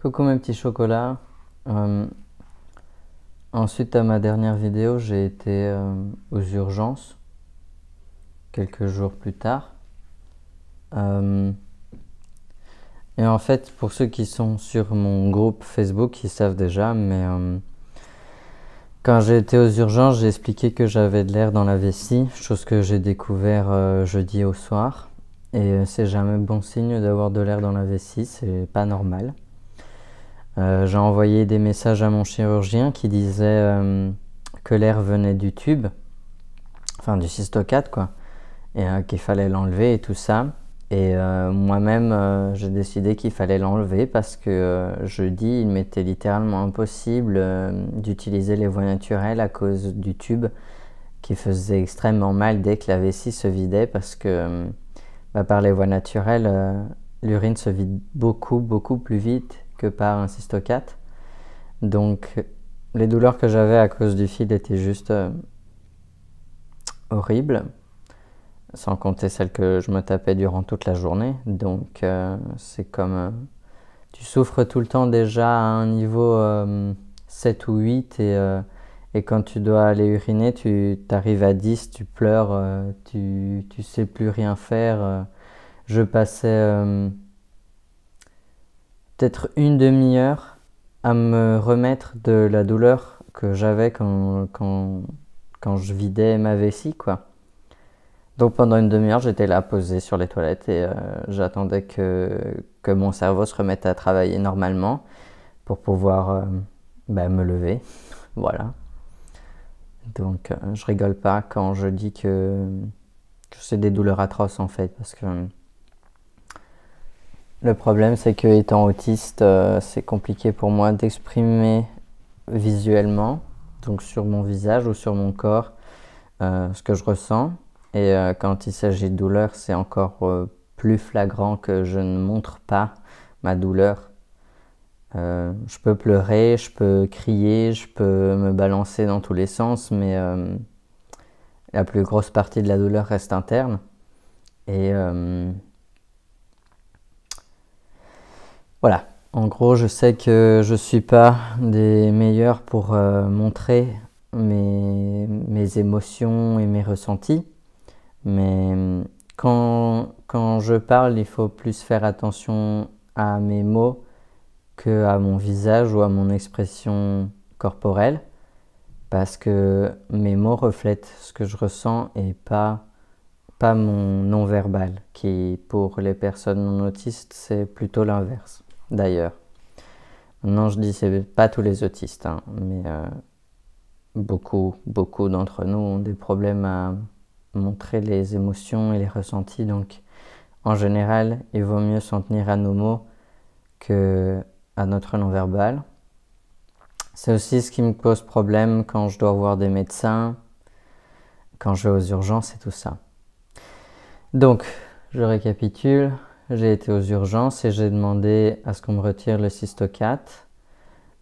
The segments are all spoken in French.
Coucou mes petits chocolats. Euh, Ensuite à ma dernière vidéo, j'ai été aux urgences quelques jours plus tard. Euh, et en fait, pour ceux qui sont sur mon groupe Facebook, ils savent déjà, mais quand j'ai été aux urgences, j'ai expliqué que j'avais de l'air dans la vessie, chose que j'ai découvert jeudi au soir. Et c'est jamais bon signe d'avoir de l'air dans la vessie, c'est pas normal. J'ai envoyé des messages à mon chirurgien qui disait que l'air venait du tube, enfin du cystocate quoi, et qu'il fallait l'enlever et tout ça. Et moi-même, j'ai décidé qu'il fallait l'enlever parce que jeudi, il m'était littéralement impossible d'utiliser les voies naturelles à cause du tube qui faisait extrêmement mal dès que la vessie se vidait parce que par les voies naturelles, l'urine se vide beaucoup plus vite que par un cystocate. Donc les douleurs que j'avais à cause du fil étaient juste horribles, sans compter celles que je me tapais durant toute la journée. Donc c'est comme tu souffres tout le temps déjà à un niveau 7 ou 8 et quand tu dois aller uriner, tu arrives à 10, tu pleures, tu sais plus rien faire. Je passais peut-être une demi-heure à me remettre de la douleur que j'avais quand je vidais ma vessie, quoi. Donc pendant une demi-heure, j'étais là posé sur les toilettes et j'attendais que mon cerveau se remette à travailler normalement pour pouvoir me lever. Voilà. Donc je rigole pas quand je dis que c'est des douleurs atroces en fait, parce que le problème, c'est que étant autiste, c'est compliqué pour moi d'exprimer visuellement, donc sur mon visage ou sur mon corps, ce que je ressens. Et quand il s'agit de douleur, c'est encore plus flagrant que je ne montre pas ma douleur. Je peux pleurer, je peux crier, je peux me balancer dans tous les sens, mais la plus grosse partie de la douleur reste interne. Et voilà, en gros, je sais que je suis pas des meilleurs pour montrer mes émotions et mes ressentis, mais quand je parle, il faut plus faire attention à mes mots que à mon visage ou à mon expression corporelle, parce que mes mots reflètent ce que je ressens et pas mon non-verbal, qui pour les personnes non autistes, c'est plutôt l'inverse. D'ailleurs, non, je dis c'est pas tous les autistes, hein, mais beaucoup d'entre nous ont des problèmes à montrer les émotions et les ressentis. Donc, en général, il vaut mieux s'en tenir à nos mots que à notre non-verbal. C'est aussi ce qui me pose problème quand je dois voir des médecins, quand je vais aux urgences et tout ça. Donc, je récapitule. J'ai été aux urgences et j'ai demandé à ce qu'on me retire le cystocate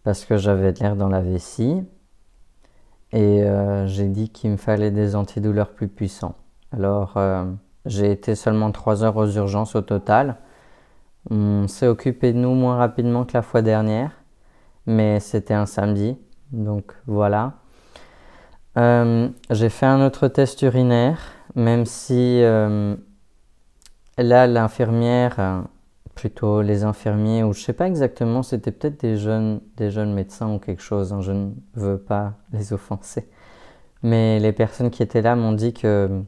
parce que j'avais de l'air dans la vessie. Et j'ai dit qu'il me fallait des antidouleurs plus puissants. Alors, j'ai été seulement 3 heures aux urgences au total. On s'est occupé de nous moins rapidement que la fois dernière, mais c'était un samedi, donc voilà. J'ai fait un autre test urinaire, même si là, l'infirmière, plutôt les infirmiers, ou je sais pas exactement, c'était peut-être des jeunes médecins ou quelque chose, hein, je ne veux pas les offenser. Mais les personnes qui étaient là m'ont dit que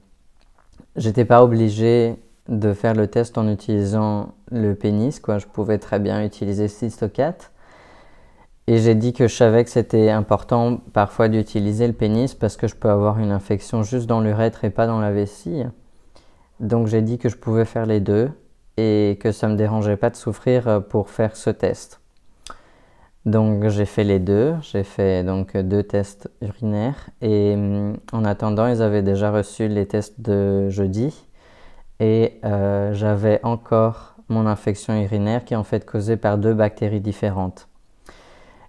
j'étais pas obligé de faire le test en utilisant le pénis, quoi. Je pouvais très bien utiliser cystocate. Et j'ai dit que je savais que c'était important parfois d'utiliser le pénis parce que je peux avoir une infection juste dans l'urètre et pas dans la vessie. Donc j'ai dit que je pouvais faire les deux et que ça me dérangeait pas de souffrir pour faire ce test. Donc j'ai fait les deux, j'ai fait donc 2 tests urinaires et en attendant ils avaient déjà reçu les tests de jeudi et j'avais encore mon infection urinaire qui est en fait causée par 2 bactéries différentes.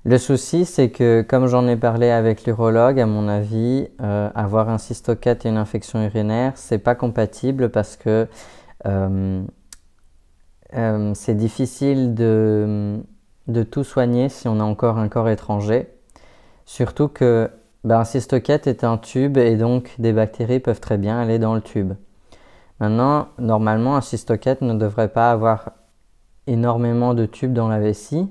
Le souci, c'est que comme j'en ai parlé avec l'urologue, à mon avis, avoir un cystocate et une infection urinaire, c'est pas compatible parce que c'est difficile de tout soigner si on a encore un corps étranger. Surtout que un cystocat est un tube et donc des bactéries peuvent très bien aller dans le tube. Maintenant, normalement, un cystocat ne devrait pas avoir énormément de tubes dans la vessie.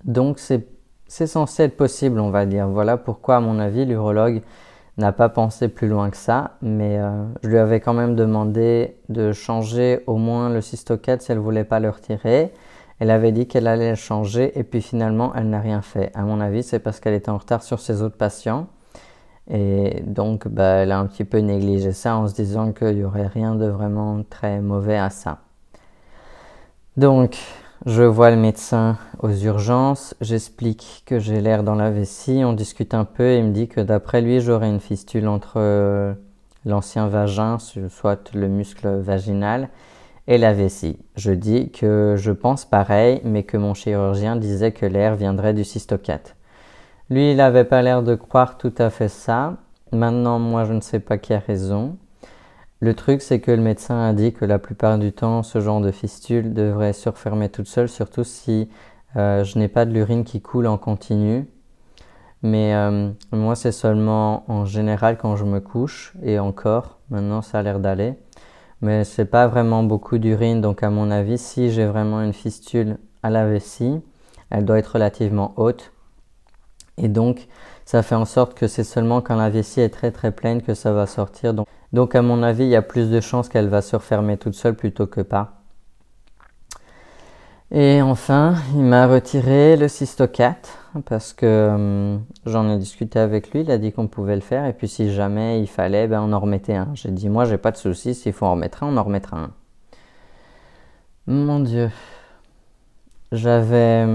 Donc c'est censé être possible, on va dire. Voilà pourquoi, à mon avis, l'urologue n'a pas pensé plus loin que ça. Mais je lui avais quand même demandé de changer au moins le cystocat si elle ne voulait pas le retirer. Elle avait dit qu'elle allait le changer et puis finalement, elle n'a rien fait. À mon avis, c'est parce qu'elle était en retard sur ses autres patients. Et donc, elle a un petit peu négligé ça en se disant qu'il n'y aurait rien de vraiment très mauvais à ça. Donc, je vois le médecin aux urgences, j'explique que j'ai l'air dans la vessie, on discute un peu et il me dit que d'après lui, j'aurais une fistule entre l'ancien vagin, soit le muscle vaginal, et la vessie. Je dis que je pense pareil, mais que mon chirurgien disait que l'air viendrait du cystocat. Lui, il n'avait pas l'air de croire tout à fait ça. Maintenant, moi, je ne sais pas qui a raison. Le truc, c'est que le médecin a dit que la plupart du temps, ce genre de fistule devrait se refermer toute seule, surtout si je n'ai pas de l'urine qui coule en continu. Mais moi, c'est seulement en général quand je me couche, et encore, maintenant, ça a l'air d'aller. Mais c'est pas vraiment beaucoup d'urine, donc à mon avis, si j'ai vraiment une fistule à la vessie, elle doit être relativement haute. Et donc, ça fait en sorte que c'est seulement quand la vessie est très très pleine que ça va sortir. Donc à mon avis, il y a plus de chances qu'elle va se refermer toute seule plutôt que pas. Et enfin, il m'a retiré le cystocat parce que j'en ai discuté avec lui, il a dit qu'on pouvait le faire et puis si jamais il fallait, on en remettait un. J'ai dit moi j'ai pas de souci, s'il faut en remettre un, on en remettra un. Mon Dieu, j'avais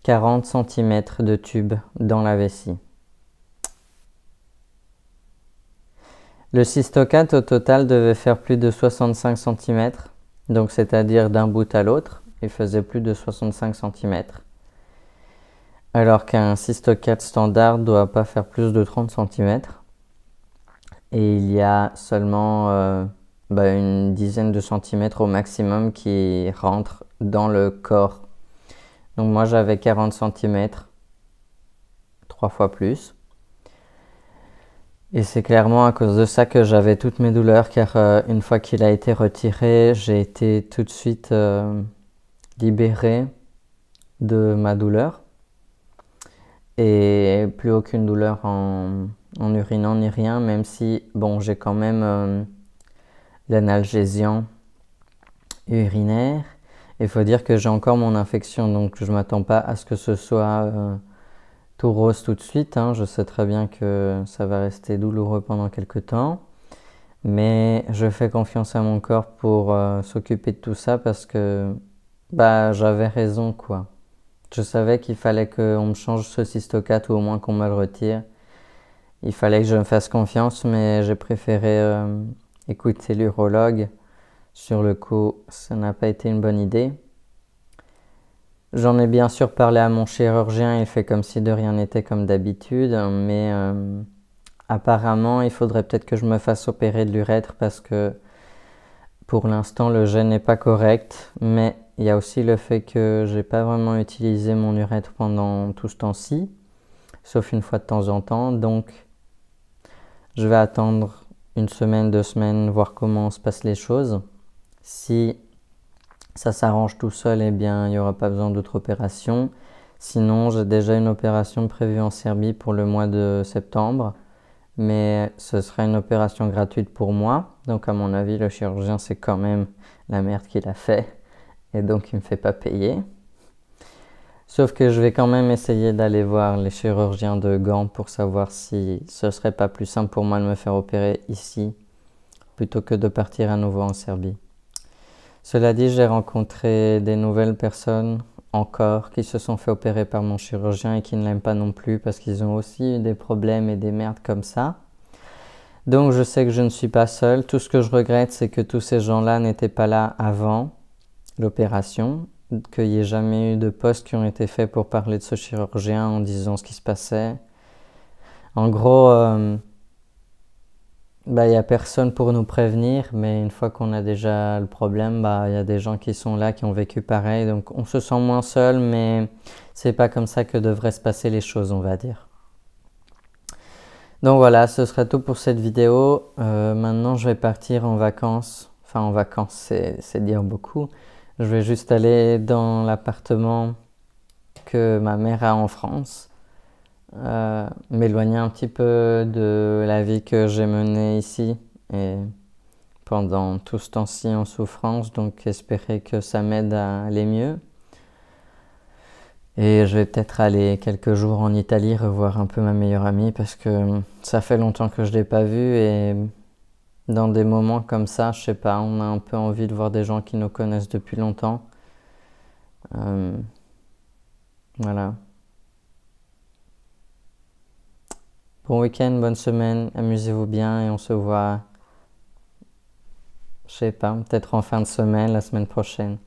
40 cm de tube dans la vessie. Le cystocat au total devait faire plus de 65 cm, donc c'est-à-dire d'un bout à l'autre, il faisait plus de 65 cm. Alors qu'un cystocat standard ne doit pas faire plus de 30 cm. Et il y a seulement une dizaine de centimètres au maximum qui rentrent dans le corps. Donc moi j'avais 40 cm, 3 fois plus. Et c'est clairement à cause de ça que j'avais toutes mes douleurs, car une fois qu'il a été retiré, j'ai été tout de suite libéré de ma douleur. Et plus aucune douleur en urinant ni rien, même si, j'ai quand même l'analgésiant urinaire. Il faut dire que j'ai encore mon infection, donc je ne m'attends pas à ce que ce soit tout rose tout de suite. Je sais très bien que ça va rester douloureux pendant quelques temps. Mais je fais confiance à mon corps pour s'occuper de tout ça parce que j'avais raison quoi. Je savais qu'il fallait qu'on me change ce cystocat ou au moins qu'on me le retire. Il fallait que je me fasse confiance, mais j'ai préféré écouter l'urologue. Sur le coup, ça n'a pas été une bonne idée. J'en ai bien sûr parlé à mon chirurgien, il fait comme si de rien n'était comme d'habitude, mais apparemment il faudrait peut-être que je me fasse opérer de l'urètre parce que pour l'instant le jet n'est pas correct, mais il y a aussi le fait que j'ai pas vraiment utilisé mon urètre pendant tout ce temps-ci, sauf une fois de temps en temps, donc je vais attendre une semaine, 2 semaines, voir comment se passent les choses. Si ça s'arrange tout seul, il n'y aura pas besoin d'autres opérations. Sinon, j'ai déjà une opération prévue en Serbie pour le mois de septembre, mais ce sera une opération gratuite pour moi. Donc à mon avis, le chirurgien, c'est quand même la merde qu'il a fait, et donc il ne me fait pas payer. Sauf que je vais quand même essayer d'aller voir les chirurgiens de Gand pour savoir si ce serait pas plus simple pour moi de me faire opérer ici, plutôt que de partir à nouveau en Serbie. Cela dit, j'ai rencontré des nouvelles personnes encore qui se sont fait opérer par mon chirurgien et qui ne l'aiment pas non plus parce qu'ils ont aussi eu des problèmes et des merdes comme ça. Donc je sais que je ne suis pas seul. Tout ce que je regrette, c'est que tous ces gens-là n'étaient pas là avant l'opération, qu'il n'y ait jamais eu de posts qui ont été faits pour parler de ce chirurgien en disant ce qui se passait. En gros, bah, il n'y a personne pour nous prévenir, mais une fois qu'on a déjà le problème, bah, il y a des gens qui sont là, qui ont vécu pareil, donc on se sent moins seul, mais c'est pas comme ça que devraient se passer les choses, on va dire. Donc voilà, ce sera tout pour cette vidéo. Maintenant, je vais partir en vacances. Enfin, en vacances, c'est dire beaucoup. Je vais juste aller dans l'appartement que ma mère a en France. M'éloigner un petit peu de la vie que j'ai menée ici et pendant tout ce temps-ci en souffrance, donc espérer que ça m'aide à aller mieux. Et je vais peut-être aller quelques jours en Italie revoir un peu ma meilleure amie parce que ça fait longtemps que je l'ai pas vue et dans des moments comme ça, je sais pas, on a un peu envie de voir des gens qui nous connaissent depuis longtemps. Euh, voilà. Bon week-end, bonne semaine, amusez-vous bien et on se voit, je sais pas, peut-être en fin de semaine, la semaine prochaine.